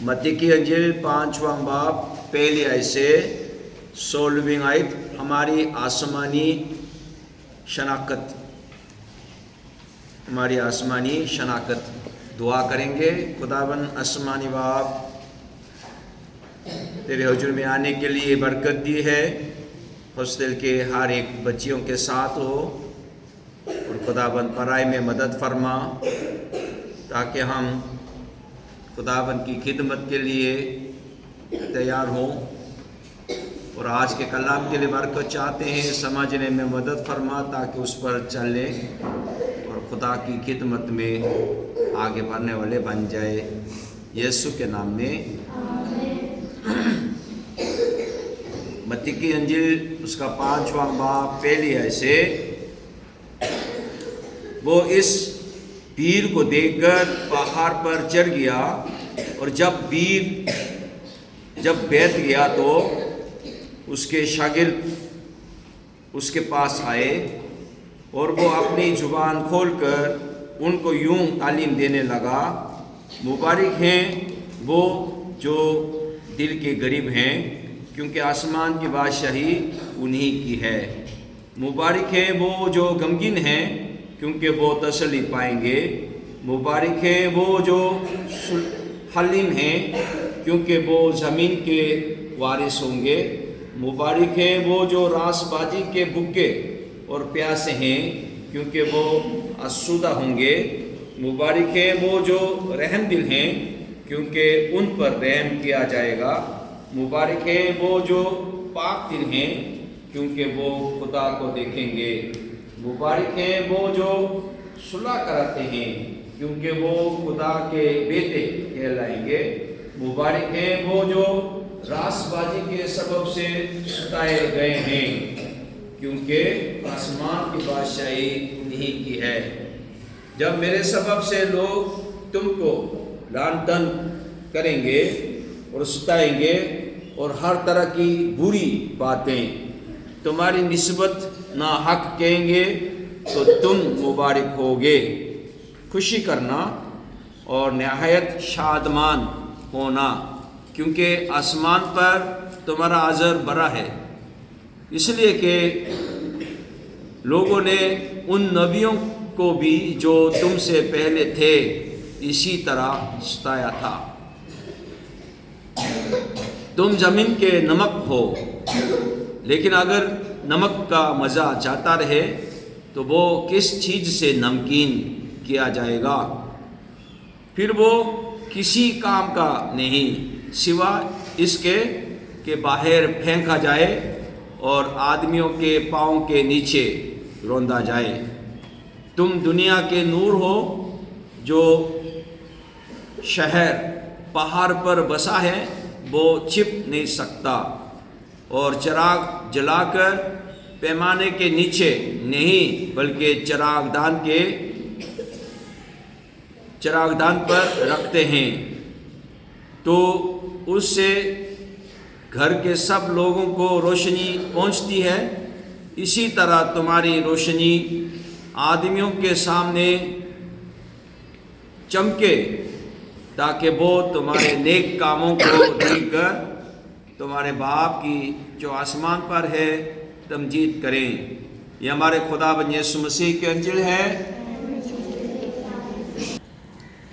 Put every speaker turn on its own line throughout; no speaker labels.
मत्ती की अंजील 5वां बाब पहली आयत से 16वीं आयत हमारी आसमानी शनाख्त दुआ करेंगे। खुदावन आसमानी बाप, तेरे हुजूर में आने के लिए बरकत दी है, हॉस्टल के हर एक बच्चियों के साथ हो और खुदावन पढ़ाई में मदद फरमा ताकि हम खुदावन की खिदमत के लिए तैयार हों। और आज के कलाम के लिए बरकत चाहते हैं, समझने में मदद फरमा ताकि उस पर चलें और खुदा की खिदमत में आगे बढ़ने वाले बन जाए। यीशु के नाम में। मत्ती की अंजील उसका 5वां बाब पहली आयत से, वो इस भीड़ को देखकर पहाड़ पर चढ़ गया और जब बैठ गया तो उसके शागिर्द उसके पास आए और वो अपनी जुबान खोलकर उनको यूं तालीम देने लगा, मुबारक हैं वो जो दिल के गरीब हैं, क्योंकि आसमान की बादशाही उन्हीं की है। मुबारक है वो जो गमगीन हैं, क्योंकि वो तसल्ली पाएंगे। मुबारक है वो जो हलीम हैं, क्योंकि वो ज़मीन के वारिस होंगे। मुबारक है वो जो रासबाजी के भूखे और प्यासे हैं, क्योंकि वो आसूदा होंगे। मुबारक है वो जो रहम दिल हैं, क्योंकि उन पर रहम किया जाएगा। मुबारक है वो जो पाक दिल हैं, क्योंकि वो खुदा को देखेंगे। मुबारक है वो जो सुलह कराते हैं, क्योंकि वो खुदा के बेटे कहलाएंगे। मुबारक है वो जो रासबाजी के सबब से सताए गए हैं, क्योंकि आसमान की बादशाही उन्हीं की है। जब मेरे सबब से लोग तुमको लानतन करेंगे और सताएंगे और हर तरह की बुरी बातें तुम्हारी निस्बत ना हक कहेंगे, तो तुम मुबारक होगे। खुशी करना और नहायत शादमान होना, क्योंकि आसमान पर तुम्हारा अजर बड़ा है, इसलिए कि लोगों ने उन नबियों को भी जो तुमसे पहले थे इसी तरह सताया था। तुम ज़मीन के नमक हो, लेकिन अगर नमक का मज़ा जाता रहे तो वो किस चीज़ से नमकीन किया जाएगा? फिर वो किसी काम का नहीं, सिवा इसके कि बाहर फेंका जाए और आदमियों के पाँव के नीचे रौंदा जाए। तुम दुनिया के नूर हो। जो शहर पहाड़ पर बसा है वो छिप नहीं सकता, और चिराग जलाकर पैमाने के नीचे नहीं, बल्कि चिरागदान पर रखते हैं, तो उससे घर के सब लोगों को रोशनी पहुंचती है। इसी तरह तुम्हारी रोशनी आदमियों के सामने चमके, ताकि वो तुम्हारे नेक कामों को देखकर तुम्हारे बाप की जो आसमान पर है तमजीद करें। ये हमारे खुदावंद यीशु मसीह की अंजील है।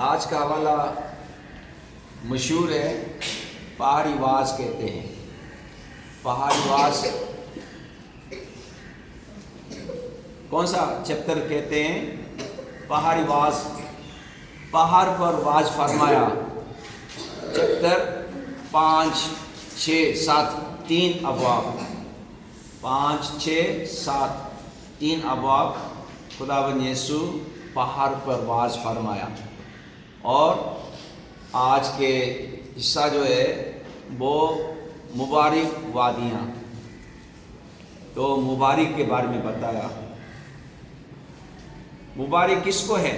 आज का हवाला मशहूर है, पहाड़ी वास कहते हैं। पहाड़ी वास कौन सा चैप्टर कहते हैं? पहाड़ी वास, पहाड़ पर वाज फरमाया, चैप्टर 5, 6, 7 3 अबवाब, 5, 6, 7 3 अबवाब खुदावंद यीशु पहाड़ पर वाज फरमाया। और आज के हिस्सा जो है वो मुबारक वादियाँ, तो मुबारक के बारे में बताया। मुबारक किसको है?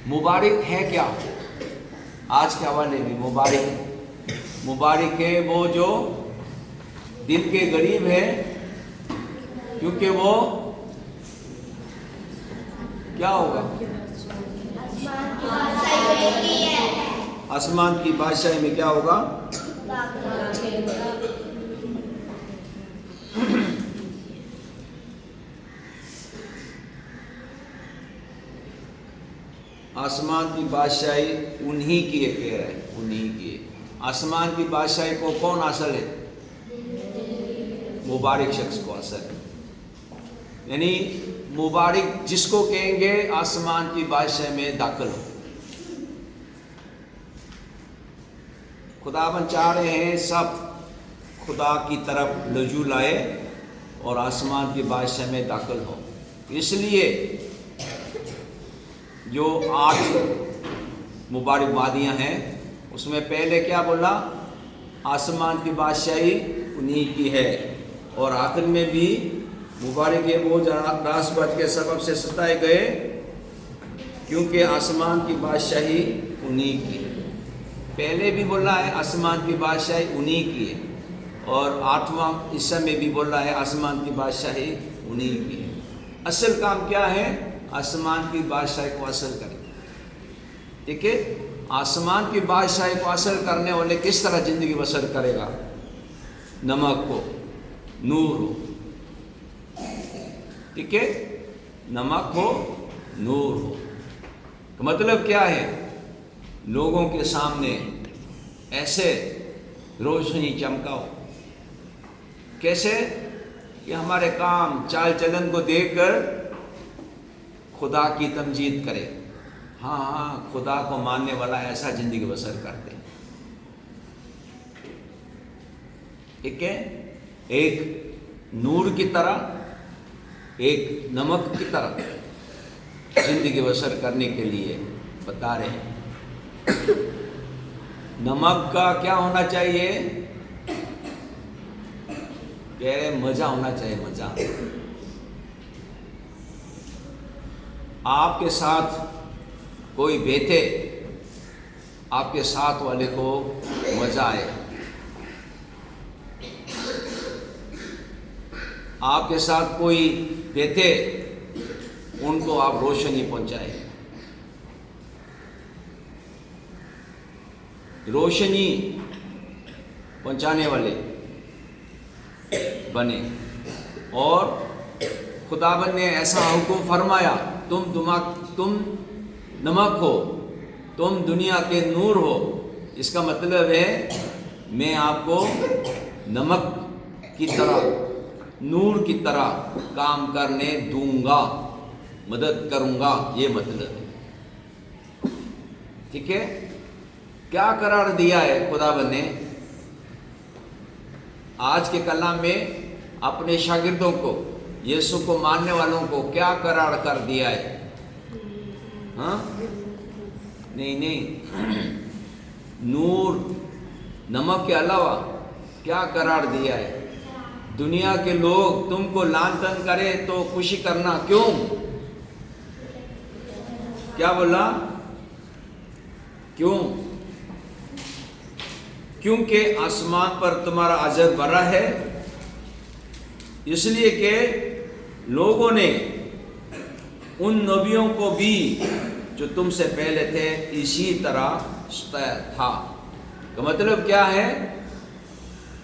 मुबारक है क्या? आज के हवाले में मुबारक है वो जो दिल के गरीब है, क्योंकि वो क्या होगा? आसमान की बादशाही में क्या होगा? आसमान की बादशाही उन्हीं की है, कह रहा है, उन्हीं की है। आसमान की बादशाही को कौन हासिल है? मुबारक शख्स को हासिल है। यानी मुबारक जिसको कहेंगे आसमान की बादशाही में दाखिल हो। खुदाबंद चाह रहे हैं सब खुदा की तरफ लजू लाए और आसमान की बादशाही में दाखिल हो। इसलिए जो 8 मुबारक वादियाँ हैं उसमें पहले क्या बोला? आसमान की बादशाही उन्हीं की है। और आखिर में भी मुबारक है वो रासबाज के सबब से सताए गए, क्योंकि आसमान की बादशाही उन्हीं की है। पहले भी बोला है आसमान की बादशाही उन्हीं की है, और 8वां हिस्सा में भी बोला है आसमान की बादशाही उन्हीं की है। असल काम क्या है? आसमान की बादशाही को हासिल करें। ठीक है, आसमान की बादशाही को हासिल करने वाले किस तरह जिंदगी बसर करेगा? नमक हो, नूर हो। ठीक है, नमक हो, नूर हो। तो मतलब क्या है? लोगों के सामने ऐसे रोशनी चमकाओ। कैसे? कि हमारे काम चाल चलन को देखकर खुदा की तमजीद करे। हाँ हाँ, खुदा को मानने वाला ऐसा जिंदगी बसर करते हैं। ठीक है, एक नूर की तरह, एक नमक की तरह जिंदगी बसर करने के लिए बता रहे हैं। नमक का क्या होना चाहिए? कह रहे मजा होना चाहिए, मजा। आपके साथ कोई बैठे, आपके साथ वाले को मजा आए। आपके साथ कोई बैठे, उनको आप रोशनी पहुंचाए। रोशनी पहुंचाने वाले बने। और खुदाबंद ने ऐसा हुक्म फरमाया, तुम नमक हो, तुम दुनिया के नूर हो। इसका मतलब है मैं आपको नमक की तरह, नूर की तरह काम करने दूंगा, मदद करूंगा, ये मतलब है। ठीक है, क्या करार दिया है खुदाबंद ने आज के कलाम में अपने शागिर्दों को, यीशु को मानने वालों को क्या करार कर दिया है? हाँ, नहीं, नूर नमक के अलावा क्या करार दिया है? दुनिया के लोग तुमको लान तान करे तो खुशी करना। क्यों? क्या बोला? क्यों? क्योंकि आसमान पर तुम्हारा अजर भरा है, इसलिए कि लोगों ने उन नबियों को भी जो तुमसे पहले थे इसी तरह सताया था। तो मतलब क्या है?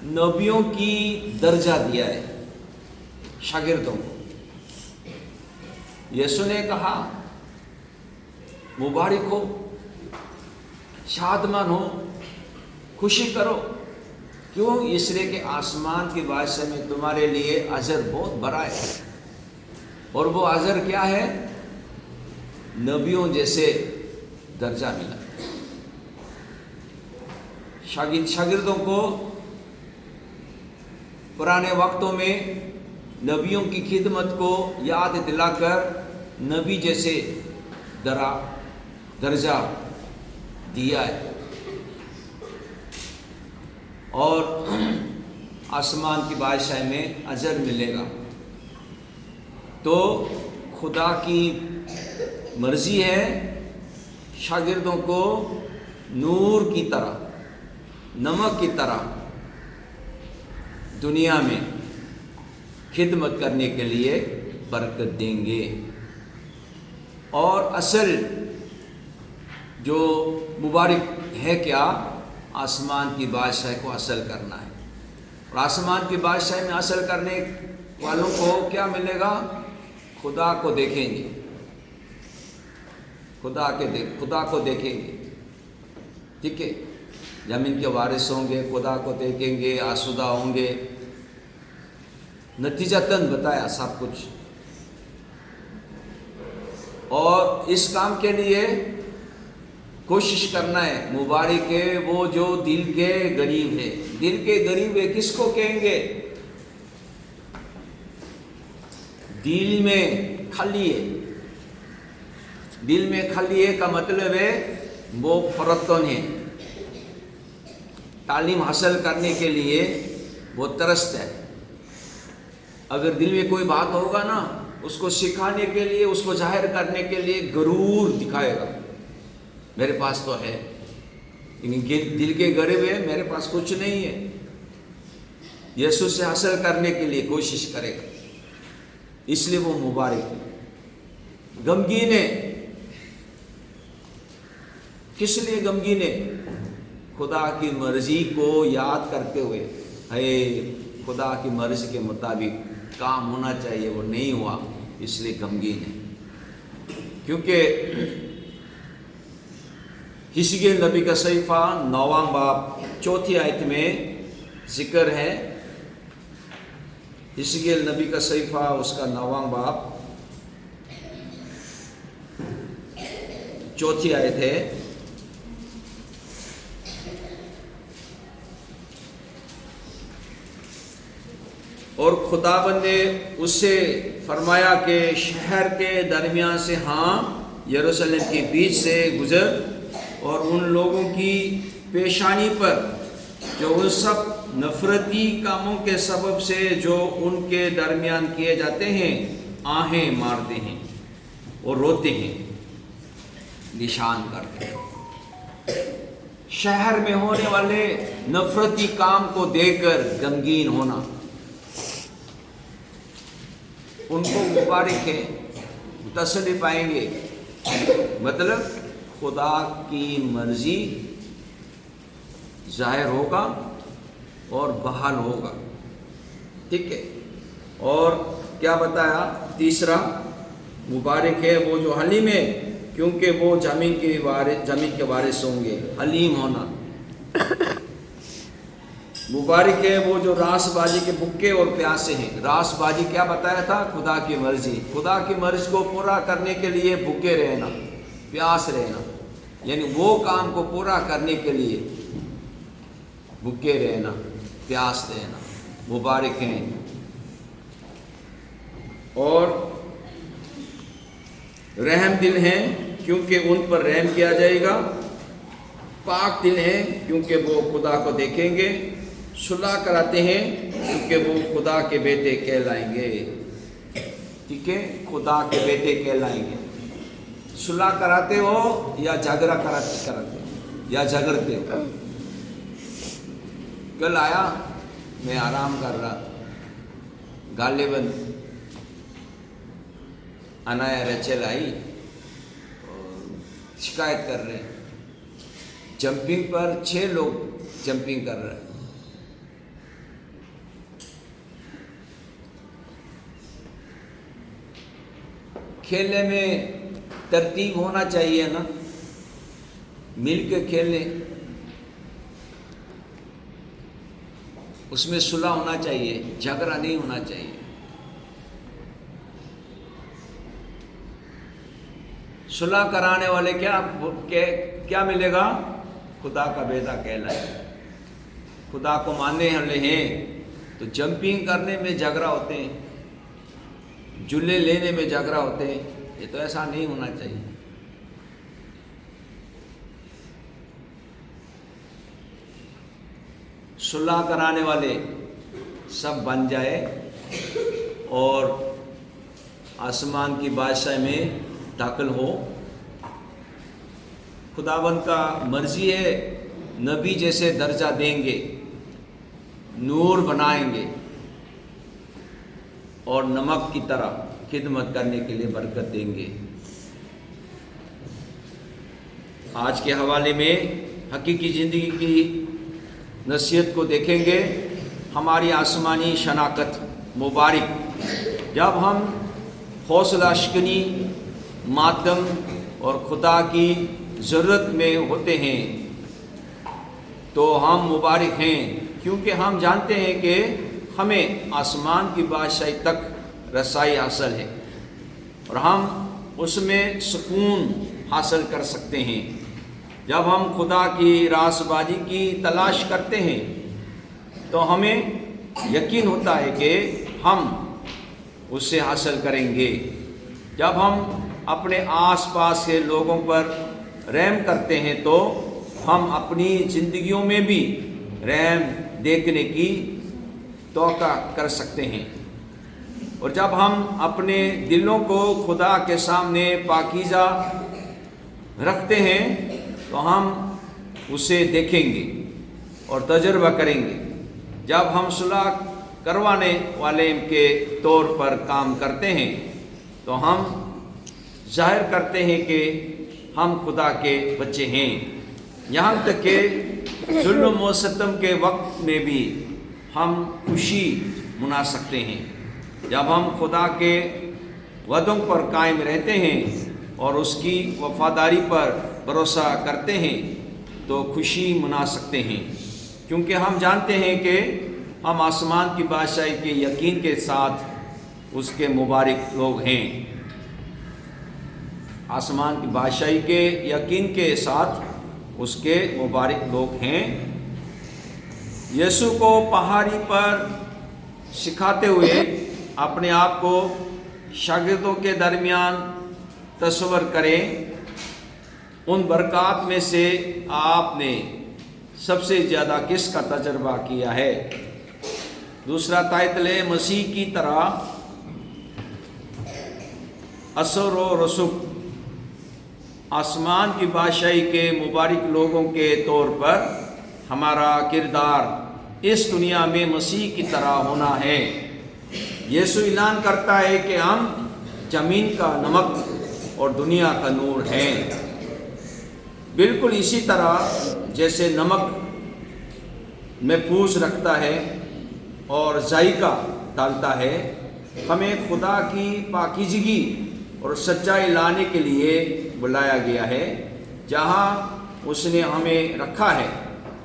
नबियों की दर्जा दिया है शागिर्दों को। यीशु ने कहा मुबारक हो, शादमान हो, खुशी करो। क्यों? इसलिए कि आसमान की बादशाह में तुम्हारे लिए अजर बहुत बड़ा है। और वो अजर क्या है? नबियों जैसे दर्जा मिला। शागिर्दों को पुराने वक्तों में नबियों की खिदमत को याद दिलाकर नबी जैसे दर्जा दिया है। और आसमान की बादशाही में अजर मिलेगा। तो खुदा की मर्जी है शागिर्दों को नूर की तरह, नमक की तरह दुनिया में खिदमत करने के लिए बरकत देंगे। और असल جو مبارک ہے کیا؟ آسمان کی بادشاہی کو حاصل کرنا ہے، اور آسمان کی بادشاہی میں حاصل کرنے والوں کو کیا ملے گا؟ خدا کو دیکھیں گے، خدا کو دیکھیں گے، ٹھیک ہے؟ زمین کے وارث ہوں گے، خدا کو دیکھیں گے، آسودہ ہوں گے، نتیجتاً بتایا سب کچھ۔ اور اس کام کے لیے کوشش کرنا ہے۔ مبارک ہے وہ جو دل کے غریب ہے۔ دل کے غریب ہے کس کو کہیں گے؟ دل میں خالی ہے۔ دل میں خالی ہے کا مطلب ہے وہ فرتن ہے، تعلیم حاصل کرنے کے لیے وہ ترست ہے۔ اگر دل میں کوئی بات ہوگا نا، اس کو سکھانے کے لیے، اس کو ظاہر کرنے کے لیے غرور دکھائے گا، میرے پاس تو ہے، دل کے غریب ہے، میرے پاس کچھ نہیں ہے، یسوع سے حاصل کرنے کے لیے کوشش کرے گا، اس لیے وہ مبارک ہے۔ غمگین ہے، کس لیے غمگین ہے؟ خدا کی مرضی کو یاد کرتے ہوئے، ہے خدا کی مرضی کے مطابق کام ہونا چاہیے، وہ نہیں ہوا، اس لیے غمگین ہے۔ کیونکہ حزقیل نبی کا صحیفہ 9واں باب 4 آیت میں ذکر ہے۔ حزقیل نبی کا صحیفہ اس کا 9واں باب 4 آیت ہے۔ اور خداوند نے اس سے فرمایا کہ شہر کے درمیان سے، ہاں یروشلم کے بیچ سے گزر، اور ان لوگوں کی پیشانی پر جو ان سب نفرتی کاموں کے سبب سے جو ان کے درمیان کیے جاتے ہیں آہیں مارتے ہیں اور روتے ہیں، نشان کرتے ہیں۔ شہر میں ہونے والے نفرتی کام کو دیکھ کر غمگین ہونا، ان کو مبارک ہے، تسلی پائیں گے، مطلب خدا کی مرضی ظاہر ہوگا اور بحال ہوگا، ٹھیک ہے۔ اور کیا بتایا؟ تیسرا، مبارک ہے وہ جو حلیم ہے، کیونکہ وہ زمین کے وارث ہوں گے۔ حلیم ہونا۔ مبارک ہے وہ جو راس بازی کے بھوکے اور پیاسے ہیں۔ راس بازی کیا بتایا تھا؟ خدا کی مرضی، خدا کی مرضی کو پورا کرنے کے لیے بھوکے رہنا، پیاس رہنا، یعنی وہ کام کو پورا کرنے کے لیے بھوکے رہنا، پیاس رہنا، مبارک ہیں۔ اور رحم دل ہیں کیونکہ ان پر رحم کیا جائے گا۔ پاک دل ہیں کیونکہ وہ خدا کو دیکھیں گے۔ صلح کراتے ہیں کیونکہ وہ خدا کے بیٹے کہلائیں گے، ٹھیک ہے، خدا کے بیٹے کہلائیں گے۔ صلح کراتے ہو یا جھگڑا کراتے یا جھگڑتے ہو؟ کل آیا، میں آرام کر رہا تھا، غالباً انایا رچل آئی اور شکایت کر رہے ہیں، جمپنگ پر 6 لوگ جمپنگ کر رہے ہیں۔ کھیلنے میں ترتیب ہونا چاہیے نا، مل کے کھیلیں، اس میں صلح ہونا چاہیے، جھگڑا نہیں ہونا چاہیے۔ صلح کرانے والے کیا ملے گا؟ خدا کا بیٹا کہلائے، خدا کو ماننے والے ہیں۔ تو جمپنگ کرنے میں جھگڑا ہوتے ہیں، جلے لینے میں جھگڑا ہوتے ہیں، یہ تو ایسا نہیں ہونا چاہیے۔ صلح کرانے والے سب بن جائے اور آسمان کی بادشاہی میں داخل ہو۔ خداوند کا مرضی ہے، نبی جیسے درجہ دیں گے، نور بنائیں گے اور نمک کی طرح خدمت کرنے کے لیے برکت دیں گے۔ آج کے حوالے میں حقیقی زندگی کی نصیحت کو دیکھیں گے۔ ہماری آسمانی شناخت مبارک جب ہم حوصلہ شکنی، ماتم اور خدا کی ضرورت میں ہوتے ہیں تو ہم مبارک ہیں، کیونکہ ہم جانتے ہیں کہ ہمیں آسمان کی بادشاہی تک رسائی حاصل ہے اور ہم اس میں سکون حاصل کر سکتے ہیں۔ جب ہم خدا کی راست بازی کی تلاش کرتے ہیں تو ہمیں یقین ہوتا ہے کہ ہم اسے حاصل کریں گے۔ جب ہم اپنے آس پاس کے لوگوں پر رحم کرتے ہیں تو ہم اپنی زندگیوں میں بھی رحم دیکھنے کی توقع کر سکتے ہیں، اور جب ہم اپنے دلوں کو خدا کے سامنے پاکیزہ رکھتے ہیں تو ہم اسے دیکھیں گے اور تجربہ کریں گے۔ جب ہم صلح کروانے والے کے طور پر کام کرتے ہیں تو ہم ظاہر کرتے ہیں کہ ہم خدا کے بچے ہیں، یہاں تک کہ ظلم و ستم کے وقت میں بھی ہم خوشی منا سکتے ہیں۔ جب ہم خدا کے وعدوں پر قائم رہتے ہیں اور اس کی وفاداری پر بھروسہ کرتے ہیں تو خوشی منا سکتے ہیں، کیونکہ ہم جانتے ہیں کہ ہم آسمان کی بادشاہی کے یقین کے ساتھ اس کے مبارک لوگ ہیں۔ آسمان کی بادشاہی کے یقین کے ساتھ اس کے مبارک لوگ ہیں۔ یسوع کو پہاڑی پر سکھاتے ہوئے اپنے آپ کو شاگردوں کے درمیان تصور کریں۔ ان برکات میں سے آپ نے سب سے زیادہ کس کا تجربہ کیا ہے؟ دوسرا ٹائٹل ہے مسیح کی طرح اثر و رسوخ۔ آسمان کی بادشاہی کے مبارک لوگوں کے طور پر ہمارا کردار اس دنیا میں مسیح کی طرح ہونا ہے۔ یسوع اعلان کرتا ہے کہ ہم زمین کا نمک اور دنیا کا نور ہیں۔ بالکل اسی طرح جیسے نمک محفوظ رکھتا ہے اور ذائقہ ڈالتا ہے، ہمیں خدا کی پاکیزگی اور سچائی لانے کے لیے بلایا گیا ہے۔ جہاں اس نے ہمیں رکھا ہے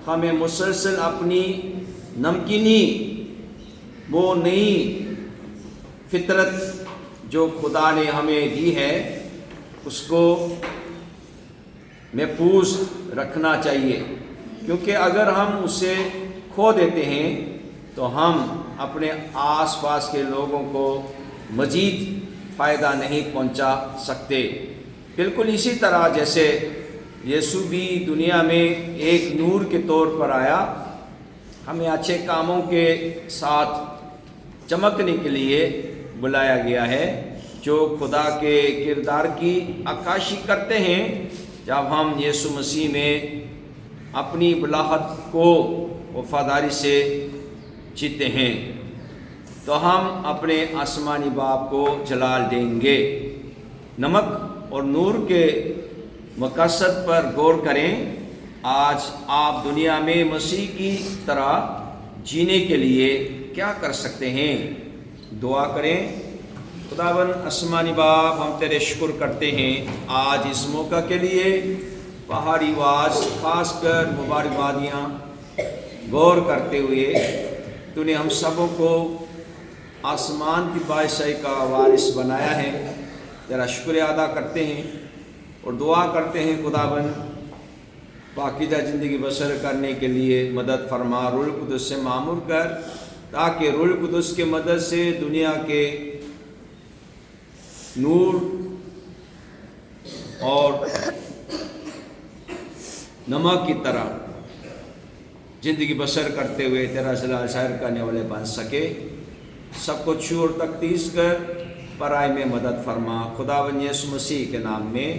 ہمیں مسلسل اپنی نمکینی، وہ نئی فطرت جو خدا نے ہمیں دی ہے، اس کو محفوظ رکھنا چاہیے، کیونکہ اگر ہم اسے کھو دیتے ہیں تو ہم اپنے آس پاس کے لوگوں کو مزید فائدہ نہیں پہنچا سکتے۔ بالکل اسی طرح جیسے یسوع بھی دنیا میں ایک نور کے طور پر آیا، ہمیں اچھے کاموں کے ساتھ چمکنے کے لیے بلایا گیا ہے، جو خدا کے کردار کی عکاسی کرتے ہیں۔ جب ہم یسوع مسیح میں اپنی بلاحت کو وفاداری سے جیتے ہیں تو ہم اپنے آسمانی باپ کو جلال دیں گے۔ نمک اور نور کے مقصد پر غور کریں۔ آج آپ دنیا میں مسیح کی طرح جینے کے لیے کیا کر سکتے ہیں؟ دعا کریں۔ خداوند آسمانی باپ، ہم تیرے شکر کرتے ہیں آج اس موقع کے لیے پہاڑی واز، خاص کر مبارکبادیاں غور کرتے ہوئے تو نے ہم سبوں کو آسمان کی بادشاہی کا وارث بنایا ہے۔ تیرا شکریہ ادا کرتے ہیں اور دعا کرتے ہیں خداوند پاکیزہ زندگی بسر کرنے کے لیے مدد فرما، روح القدس سے معمور کر، تاکہ روح القدس کے مدد سے دنیا کے نور اور نمک کی طرح زندگی بسر کرتے ہوئے تیرا جلال ظاہر کرنے والے بن سکے۔ سب کو چھو اور تقدیس کر پرائی میں مدد فرما، خداوند یسوع مسیح کے نام میں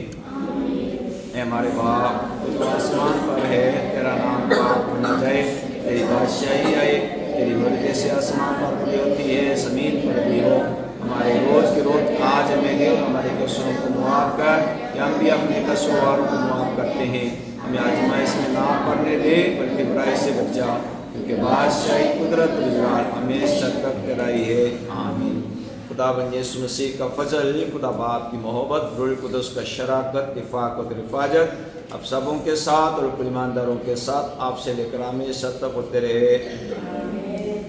اے ہمارے باپ تو آسمان پر ہے، تیرا نام پاک ہونا جائے، تیری بادشاہی آئے، تیری مرضی سے آسمان پر بھی ہوتی ہے زمین پر بھی ہو۔ हमारे रोज़ के रोज़ आज हमें दे और हमारे कसूरों को मुआफ़ कर, कि हम भी अपने कसूरवारों को मुआफ़ करते हैं। हमें आजमाइश में ना पड़ने दे बल्कि बुराई से बचा, क्योंकि बादशाही कुदरत रिजवान हमेशा तक तेराई है। आमीन। खुदावंद यीशु मसीह का फजल, खुदा बाप की मोहब्बत, रूह कुदस का शराकत, इफ़ाक़त और हिफाजत अब सबों के साथ और ईमानदारों के साथ आपसे लेकर हमेशा तक होते रहे।